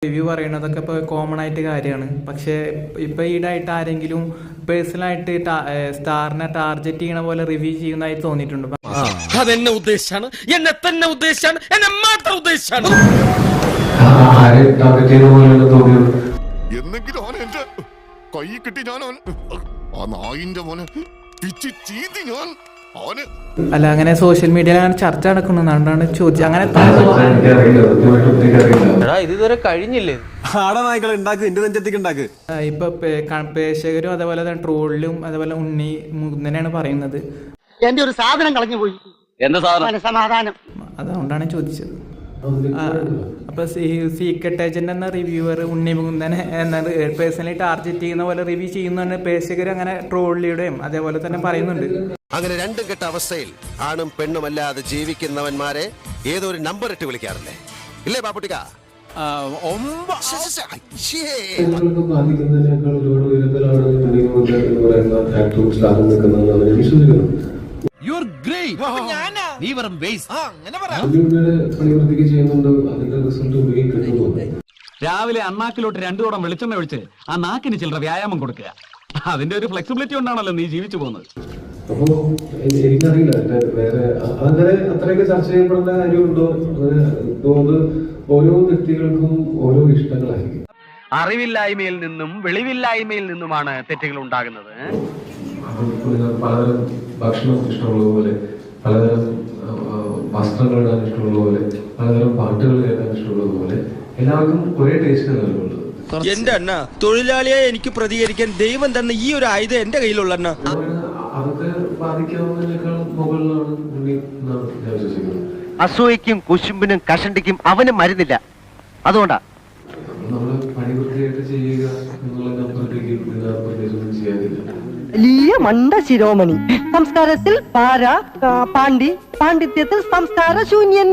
Review പറയണതൊക്കെ ഇപ്പോൾ common ആയിട്ട് കാര്യമാണ്. പക്ഷേ ഇപ്പോൾ ഈടായിട്ട് ആരെങ്കിലും പേഴ്സണലായിട്ട് സ്റ്റാറിനെ ടാർഗറ്റ് ചെയ്യണ പോലെ റിവ്യൂ ചെയ്യുന്നതായിട്ട് തോന്നിയിട്ടുണ്ട്. അതെന്നെ ഉദ്ദേശാണ്, എന്നെ തന്നെ ഉദ്ദേശാണ്, എന്നെ മാത്രം ഉദ്ദേശാണ്. എന്നെങ്കിലും അവൻ എന്റെ കൈ കിട്ടി ഞാൻ ആ നായിന്റെ മോനെ പിച്ചി ചീന്തി ഞാൻ അവന്. അല്ല, അങ്ങനെ സോഷ്യൽ മീഡിയയിൽ അങ്ങനെ ചർച്ച നടക്കുന്നതാണ് ചോദിച്ചത്. അങ്ങനെ ഇതുവരെ കഴിഞ്ഞില്ലേ? ഇപ്പൊ പ്രേക്ഷകരും അതേപോലെ തന്നെ ട്രോളിലും അതേപോലെ ഉണ്ണി തന്നെയാണ് പറയുന്നത്. എന്റെ ഒരു സാധനം കളഞ്ഞു പോയി. എന്താ സാധനം? സമാധാനം. അതുകൊണ്ടാണ് ചോദിച്ചത്. അപ്പൊ സീക്രട്ട് ഏജന്റ് എന്ന റിവ്യൂവർ ഉണ്ണി മുകുന്ദനെ പേഴ്സണലി ടാർഗറ്റ് ചെയ്യുന്ന പോലെ റിവ്യൂ ചെയ്യുന്ന പ്രേക്ഷകർ അങ്ങനെ ട്രോളിലൂടെയും അതേപോലെ തന്നെ പറയുന്നുണ്ട്. അങ്ങനെ രണ്ടും കെട്ട അവസ്ഥയിൽ ആണും പെണ്ണുമല്ലാതെ ജീവിക്കുന്നവന്മാരെ ഏതോ ഒരു നമ്പർ ഇട്ട് വിളിക്കാറില്ലേ? ഇല്ലേ പാപ്പുട്ടിക്ക? രാവിലെ അണ്ണാക്കിലോട്ട് 2 തോടം വെളിച്ചെണ്ണ ഒഴിച്ച് ആ നാക്കിന് ചില്ലറ വ്യായാമം കൊടുക്കുക. അതിന്റെ ഒരു ഫ്ലെക്സിബിലിറ്റി കൊണ്ടാണല്ലോ നീ ജീവിച്ചു പോകുന്നത്. അപ്പോ എനിക്കറിയില്ല, വേറെ അങ്ങനെ അത്രയൊക്കെ ചർച്ച ചെയ്യപ്പെടുന്ന കാര്യമുണ്ടോ? ഓരോ വ്യക്തികൾക്കും ഓരോ ഇഷ്ടങ്ങളായിരിക്കും. അറിവില്ലായ്മയിൽ നിന്നും വെളിവില്ലായ്മയിൽ നിന്നുമാണ് തെറ്റുകൾ ഉണ്ടാകുന്നത്. പലതരം ഭക്ഷണം ഇഷ്ടമുള്ളതുപോലെ, പലതരം വസ്ത്രങ്ങൾ ഇടാൻ ഇഷ്ടമുള്ളതുപോലെ, പലതരം പാട്ടുകൾ കേൾക്കാൻ ഇഷ്ടമുള്ളതുപോലെ എല്ലാവർക്കും ഒരേ ടേസ്റ്റ് നൽകുള്ളത്. എന്റെ അണ്ണ തൊഴിലാളിയെ എനിക്ക് പ്രതികരിക്കാൻ ദൈവം തന്നെ ഈ ഒരു ആയുധം എന്റെ കയ്യിലുള്ള അണ്ണ. അതൊക്കെ ബാധിക്കാവുന്നതിനേക്കാൾ മുകളിലാണ് എന്നാണ് ഞാൻ വിശ്വസിക്കുന്നത്. അസൂയക്കും കുശുമ്പിനും കഷണ്ടിക്കും അവനും മരുന്നില്ല. അതുകൊണ്ടാ നമ്മള് പണി വൃത്തിയായിട്ട് ചെയ്യുക എന്നുള്ള നമ്പറിലേക്ക് പ്രത്യേകിച്ചൊന്നും ചെയ്യാനില്ല. വലിയ മണ്ട ശിരോമണി. സംസ്കാരത്തിൽ പാര പാണ്ഡിത്യത്തിൽ സംസ്കാര ശൂന്യൻ.